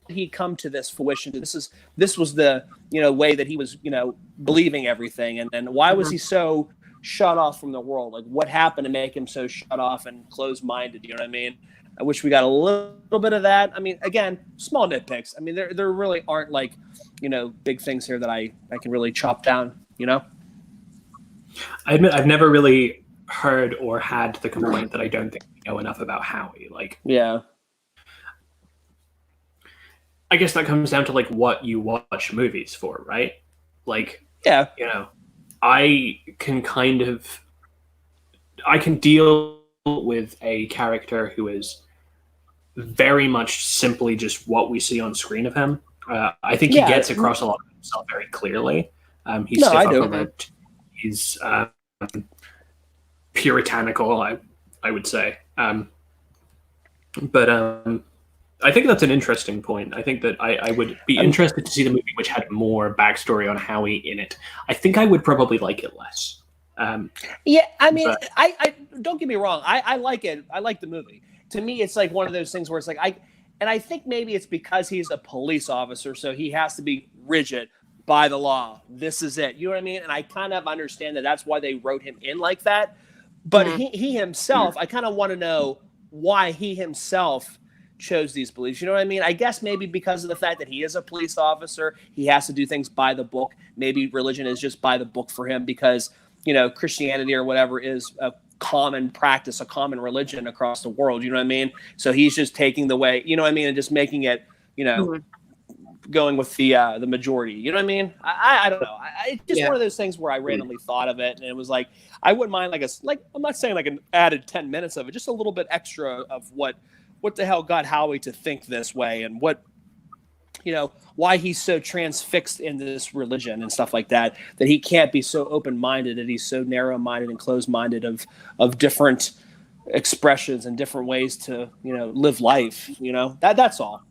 he come to this fruition. This was the way that he was believing everything, and why was he so shut off from the world? Like what happened to make him so shut off and closed-minded? You know what I mean? I wish we got a little bit of that. I mean, again, small nitpicks. I mean, there really aren't like big things here that I can really chop down. I admit I've never really heard or had the complaint that I don't think we know enough about Howie. Like, yeah, I guess that comes down to like what you watch movies for, right? Like, yeah, I can deal with a character who is very much simply just what we see on screen of him. I think he gets across a lot of himself very clearly. He's He's puritanical, I would say. But I think that's an interesting point. I think that I would be interested to see the movie which had more backstory on Howie in it. I think I would probably like it less. Yeah, I mean, I don't get me wrong. I like it. I like the movie. To me, it's like one of those things where it's like I think maybe it's because he's a police officer, so he has to be rigid. By the law, this is it. You know what I mean? And I kind of understand that that's why they wrote him in like that. But he himself, I kind of want to know why he himself chose these beliefs. You know what I mean? I guess maybe because of the fact that he is a police officer, he has to do things by the book. Maybe religion is just by the book for him because, Christianity or whatever is a common practice, a common religion across the world. You know what I mean? So he's just taking the way, and just making it, going with the majority. You know what I mean? I don't know. It's just one of those things where I randomly thought of it, and it was like I wouldn't mind I'm not saying like an added 10 minutes of it, just a little bit extra of what the hell got Howie to think this way, and what why he's so transfixed in this religion and stuff like that he can't be so open-minded, that he's so narrow-minded and closed-minded of different expressions and different ways to live life. That's all.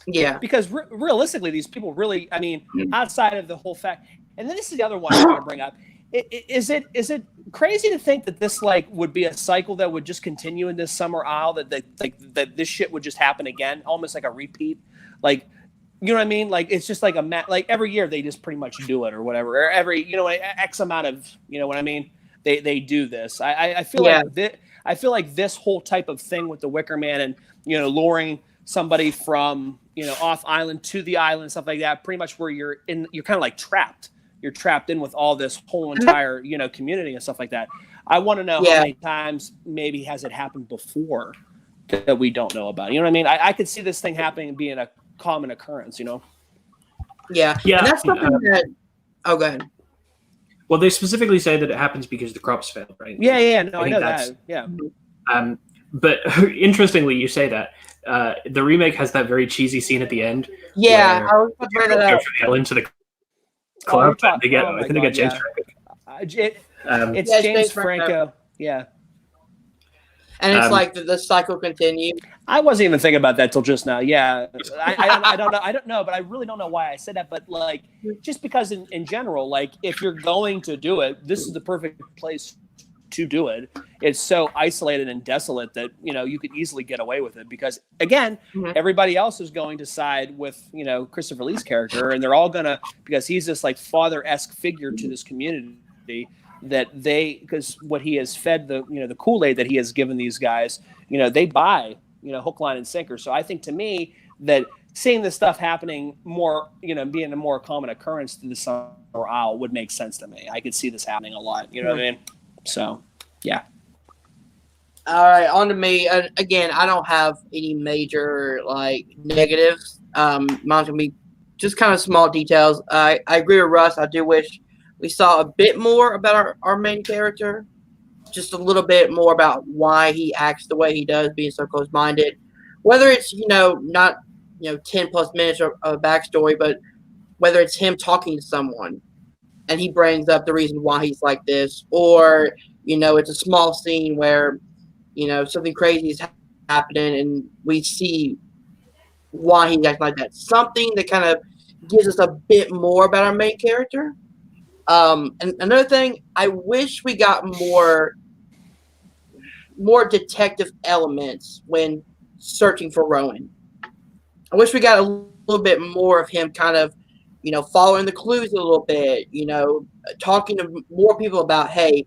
Yeah, because realistically, these people really, I mean, outside of the whole fact, and then this is the other one I want to bring up. Is it crazy to think that this would be a cycle that would just continue in this Summer Isle, that this shit would just happen again, almost like a repeat? Like, you know what I mean? Like it's just like every year they just pretty much do it or whatever, or every X amount of what I mean. They do this. I feel like this whole type of thing with the Wicker Man and luring somebody from off island to the island, stuff like that, pretty much where you're kind of like trapped. You're trapped in with all this whole entire community and stuff like that. I want to know how many times maybe has it happened before that we don't know about. You know what I mean? I could see this thing happening and being a common occurrence. Yeah. And that's something that. Oh, go ahead. Well, they specifically say that it happens because the crops failed, right? Yeah. No, I know that. Yeah. But interestingly, you say that. The remake has that very cheesy scene at the end. Yeah, I was about to bring that up. Into the club, I think they get James Franco. It's James Franco. Yeah. And it's like the cycle continues. I wasn't even thinking about that till just now. Yeah, I don't know, but I really don't know why I said that. But just because in general, if you're going to do it, this is the perfect place to do it. It's so isolated and desolate that you could easily get away with it because again, everybody else is going to side with Christopher Lee's character, and they're all gonna, because he's this father-esque figure to this community that because what he has fed the Kool-Aid that he has given these guys, they buy hook, line, and sinker. So I think to me that seeing this stuff happening more, being a more common occurrence to the Summer Isle would make sense to me. I could see this happening a lot. You know what I mean? So, yeah. All right, on to me. Again, I don't have any major negatives. Mine's gonna be just kind of small details. I agree with Russ. I do wish we saw a bit more about our main character. just a little bit more about why he acts the way he does, being so close-minded. Whether it's, not, 10 plus minutes of backstory, but whether it's him talking to someone and he brings up the reason why he's like this, or, it's a small scene where, something crazy is happening and we see why he acts like that. Something that kind of gives us a bit more about our main character. And another thing, I wish we got more detective elements when searching for Rowan. I wish we got a little bit more of him kind of, following the clues a little bit, talking to more people about, hey,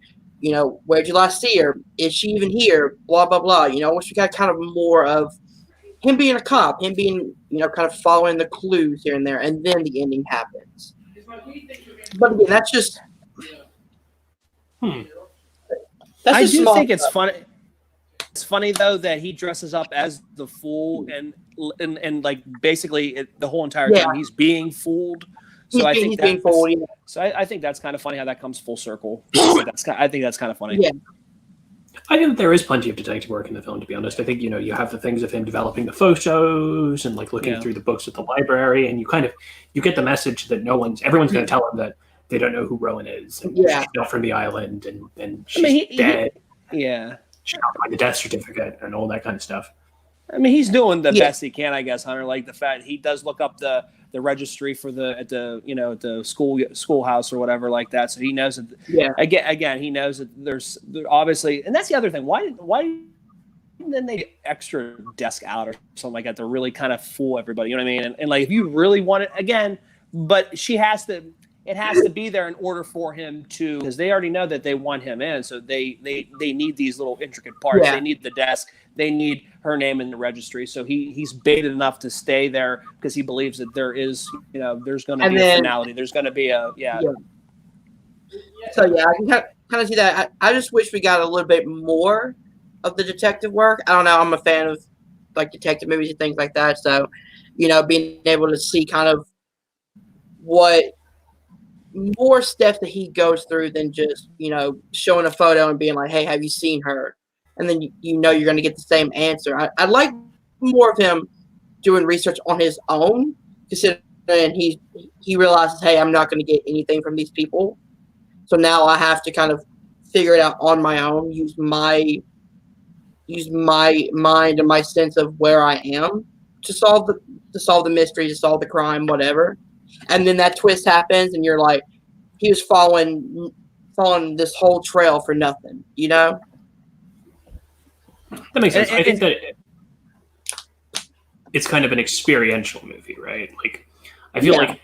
where'd you last see her? Is she even here? Blah, blah, blah. I wish we got kind of more of him being a cop, him being, kind of following the clues here and there, and then the ending happens. But again, that's just. I do think it's funny. It's funny though that he dresses up as the fool, and like basically the whole entire time he's being fooled. So I think that's kind of funny how that comes full circle. I think that's kind of funny. Yeah. I think that there is plenty of detective work in the film, to be honest. I think, you have the things of him developing the photos and like looking through the books at the library, and you get the message that everyone's going to tell him that they don't know who Rowan is, and she's not from the island, and she's dead. She can't find the death certificate and all that kind of stuff. I mean, he's doing the best he can, I guess, Hunter. Like the fact he does look up the registry for at the schoolhouse or whatever like that. So he knows that. Yeah. Again, he knows that there's obviously, and that's the other thing. Why didn't they extra desk out or something like that to really kind of fool everybody? You know what I mean? And like if you really want it again, but she has to. It has to be there in order for him to, because they already know that they want him in. So they need these little intricate parts. Yeah. They need the desk. They need her name in the registry. So he's baited enough to stay there because he believes that there is, there's going to be a finality. There's going to be So I can kind of see that. I just wish we got a little bit more of the detective work. I don't know. I'm a fan of like detective movies and things like that. So, being able to see kind of what more steps that he goes through than just, showing a photo and being like, hey, have you seen her? And then, you're going to get the same answer. I'd like more of him doing research on his own, considering he realizes, hey, I'm not going to get anything from these people. So now I have to kind of figure it out on my own, use my mind and my sense of where I am to solve the mystery, to solve the crime, whatever. And then that twist happens, and you're like, he was following this whole trail for nothing, That makes sense. I think that it's kind of an experiential movie, right? Like, I feel like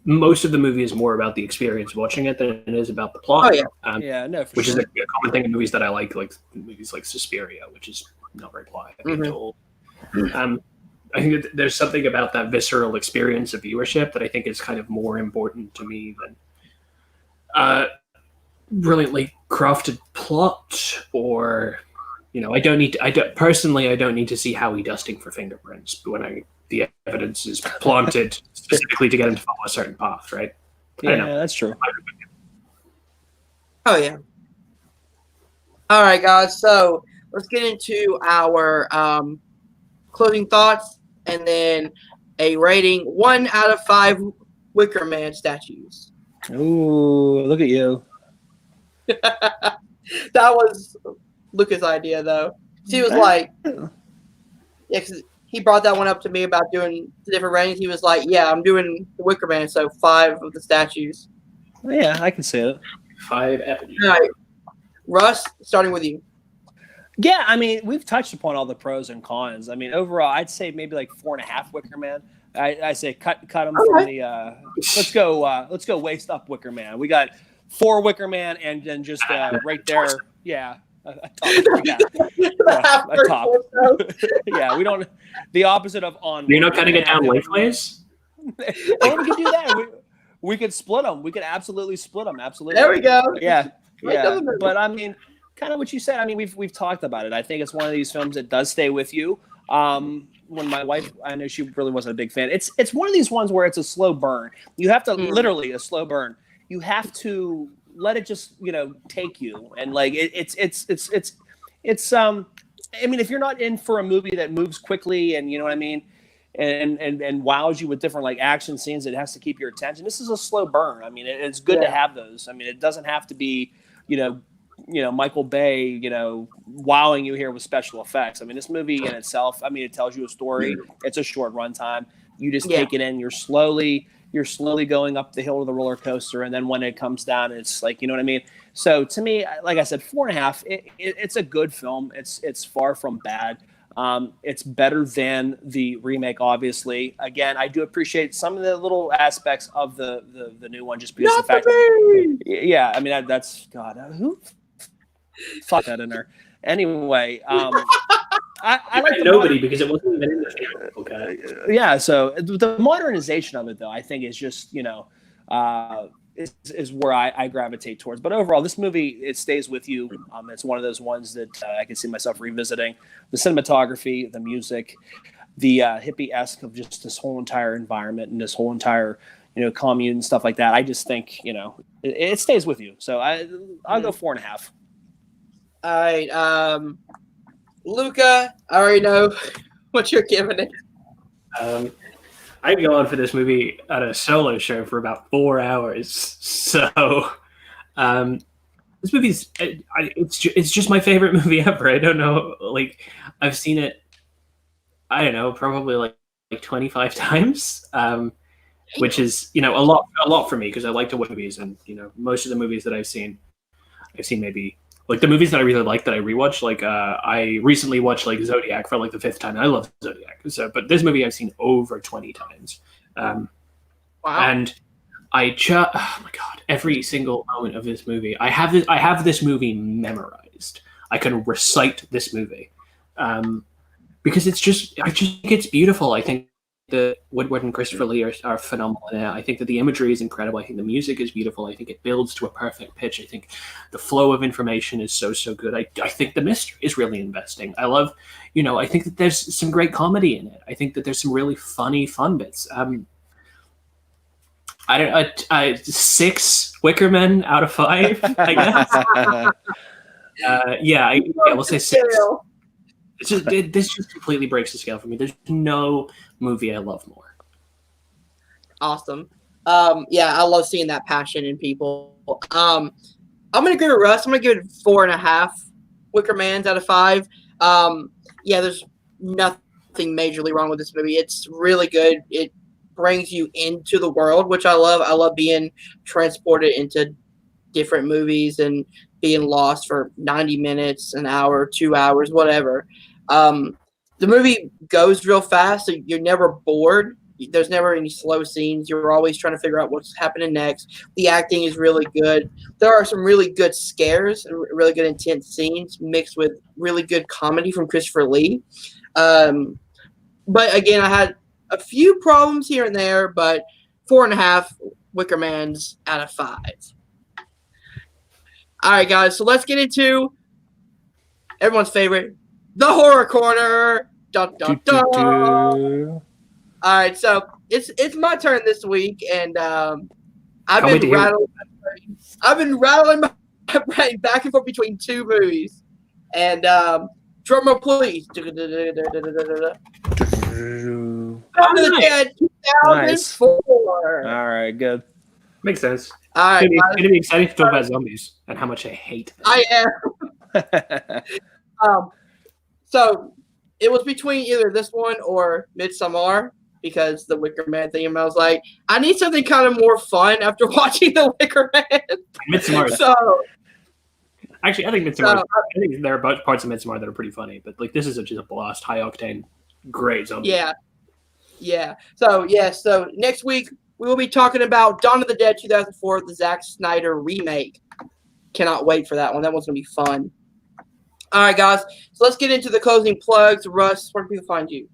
most of the movie is more about the experience of watching it than it is about the plot. Oh, yeah. Which is a common thing in movies that I like movies like Suspiria, which is not very plot heavy at all. I think that there's something about that visceral experience of viewership that I think is kind of more important to me than brilliantly crafted plot, or I don't need to see Howie dusting for fingerprints when the evidence is planted specifically to get him to follow a certain path, right? Yeah, that's true. Oh yeah. All right, guys. So let's get into our closing thoughts, and then a rating 1 out of 5 Wicker Man statues. Ooh, look at you. That was Luca's idea, though. He was like, because he brought that one up to me about doing the different ratings. He was like, yeah, I'm doing the Wicker Man, so 5 of the statues. Yeah, I can see it. 5 effigies. All right. Russ, starting with you. Yeah, I mean, we've touched upon all the pros and cons. I mean, overall, I'd say maybe like 4.5 Wicker Man. I say cut them from the. Let's go waist up Wicker Man. We got 4 Wicker Man, and then just right there, a top. Yeah, we don't. The opposite of on. You're not cutting it down lengthways. Oh, we could do that. We could split them. We could absolutely split them. Absolutely. There we go. Yeah. But I mean, kind of what you said. I mean, we've talked about it. I think it's one of these films that does stay with you. When my wife, I know she really wasn't a big fan. It's one of these ones where it's a slow burn. You have to literally a slow burn. You have to let it just take you, and like it's I mean, if you're not in for a movie that moves quickly and you know what I mean, and wows you with different like action scenes, it has to keep your attention. This is a slow burn. I mean, it's good to have those. I mean, it doesn't have to be Michael Bay, wowing you here with special effects. I mean, this movie in itself, I mean, it tells you a story. It's a short runtime. You just take it in. You're slowly going up the hill of the roller coaster, and then when it comes down, it's like, you know what I mean? So to me, like I said, 4.5. It's a good film. It's far from bad. It's better than the remake, obviously. Again, I do appreciate some of the little aspects of the new one, just because of the fact. Yeah, I mean that's God. Who fuck that in there? Anyway, I like nobody because it wasn't even in the theatrical cut. Yeah, so the modernization of it, though, I think is just is where I gravitate towards. But overall, this movie, it stays with you. It's one of those ones that I can see myself revisiting. The cinematography, the music, the hippie-esque of just this whole entire environment and this whole entire commune and stuff like that. I just think it stays with you. So I'll go 4.5. All right, Luca, I already know what you're giving it. I'd go on for this movie at a solo show for about 4 hours. So this movie's it's just my favorite movie ever. I don't know, like I've seen it, I don't know, probably like 25 times, which is a lot for me because I like to watch movies, and most of the movies that I've seen maybe. Like the movies that I really like that I rewatch, like I recently watched like Zodiac for like the 5th time. I love Zodiac, but this movie I've seen over 20 times. Wow! And oh my god, every single moment of this movie, I have this movie memorized. I can recite this movie because I just think it's beautiful. I think that Woodward and Christopher Lee are phenomenal in it. I think that the imagery is incredible. I think the music is beautiful. I think it builds to a perfect pitch. I think the flow of information is so good. I think the mystery is really investing. I love, I think that there's some great comedy in it. I think that there's some really fun bits. I don't 6 Wicker Men out of 5, I guess. We'll say 6. This just completely breaks the scale for me. There's no movie I love more. Awesome. I love seeing that passion in people. I'm gonna give it Russ. I'm gonna give it 4.5 Wicker Mans out of 5. There's nothing majorly wrong with this movie. It's really good. It brings you into the world, which I love. I love being transported into different movies and being lost for 90 minutes, an hour, 2 hours, whatever. The movie goes real fast, so you're never bored. There's never any slow scenes. You're always trying to figure out what's happening next. The acting is really good. There are some really good scares and really good intense scenes mixed with really good comedy from Christopher Lee. But again, I had a few problems here and there, but 4.5 Wicker Mans out of 5. All right, guys, so let's get into everyone's favorite, the horror corner. Dun, dun, dun. All right, so it's my turn this week, and I've been rattling my brain back and forth between 2 movies, and drum roll, please. Dawn of the Dead 2004. All right, good. Makes sense. All right, it's going to be exciting to talk about zombies and how much I hate them. I am. So it was between either this one or Midsommar because the Wicker Man thing. And I was like, I need something kind of more fun after watching the Wicker Man. Midsommar. Actually, I think Midsommar. I think there are parts of Midsommar that are pretty funny, but like this is just a blast, high octane, great zombie. Yeah. So next week we will be talking about Dawn of the Dead 2004, the Zack Snyder remake. Cannot wait for that one. That one's gonna be fun. All right, guys. So let's get into the closing plugs. Russ, where can people find you?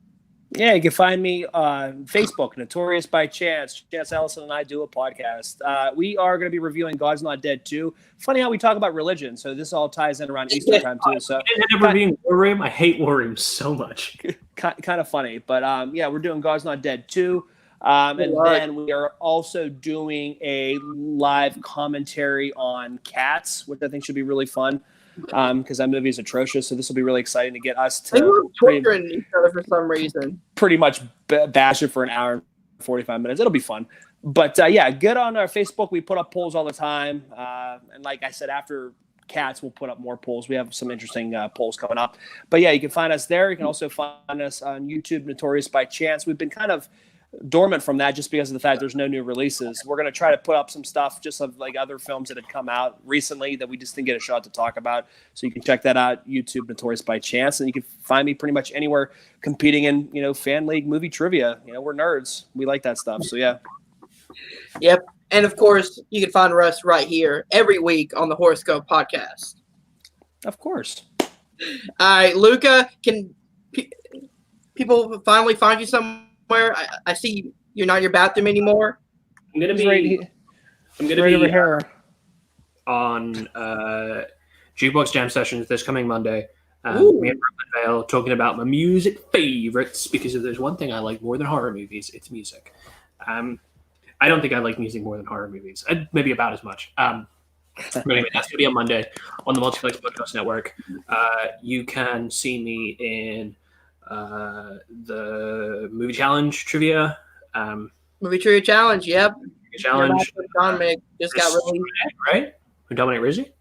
Yeah, you can find me on Facebook, Notorious by Chance. Chance Ellison and I do a podcast. We are going to be reviewing God's Not Dead 2. Funny how we talk about religion, so this all ties in around Easter time too. So reviewing War Room. I hate War Room so much. Kind of funny, but we're doing God's Not Dead 2. And then we are also doing a live commentary on Cats, which I think should be really fun because that movie is atrocious. So this will be really exciting to get us to. They love torturing each other for some reason. Pretty much bash it for an hour and 45 minutes. It'll be fun. But get on our Facebook. We put up polls all the time. And like I said, after Cats, we'll put up more polls. We have some interesting polls coming up. But yeah, you can find us there. You can also find us on YouTube, Notorious by Chance. We've been kind of dormant from that just because of the fact there's no new releases. We're going to try to put up some stuff just of like other films that had come out recently that we just didn't get a shot to talk about. So you can check that out, YouTube, Notorious by Chance. And you can find me pretty much anywhere competing in, fan league movie trivia. We're nerds. We like that stuff. So yeah. Yep. And of course, you can find us right here every week on the HorrorScope podcast. Of course. All right, Luca, can people finally find you somewhere? I see you're not in your bathroom anymore. I'm gonna be over here on Jukebox Jam Sessions this coming Monday. Me and Brooklyn Vale talking about my music favorites, because if there's one thing I like more than horror movies, it's music. I don't think I like music more than horror movies. Maybe about as much. But anyway, that's going to be on Monday on the Multiplex Podcast Network. You can see me in the Movie Challenge trivia. Movie Trivia Challenge, yep. Movie Challenge. Dominic just got released. Right? Who Dominic Rizzi?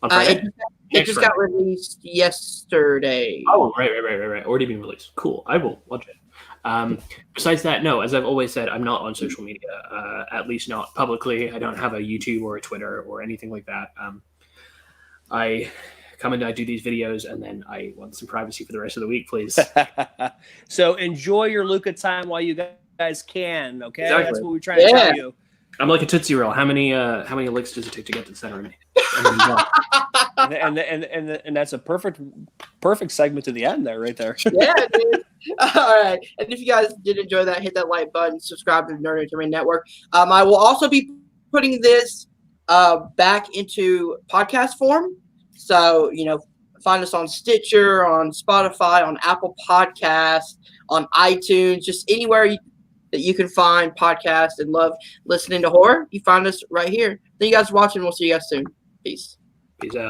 On Friday? It just got released yesterday. Oh, right. Already been released. Cool. I will watch it. Besides that, no, as I've always said, I'm not on social media, at least not publicly. I don't have a YouTube or a Twitter or anything like that. I come and I do these videos, and then I want some privacy for the rest of the week, please. So enjoy your Luca time while you guys can, okay? Exactly. That's what we're trying to tell you. I'm like a Tootsie Roll. How many licks does it take to get to the center of me? and that's a perfect segment to the end there, right there. Yeah, dude. All right. And if you guys did enjoy that, hit that like button, subscribe to the Nerd Entertainment Network. I will also be putting this back into podcast form. So, find us on Stitcher, on Spotify, on Apple Podcasts, on iTunes, just anywhere that you can find podcasts and love listening to horror. You find us right here. Thank you guys for watching. We'll see you guys soon. Peace. Peace out.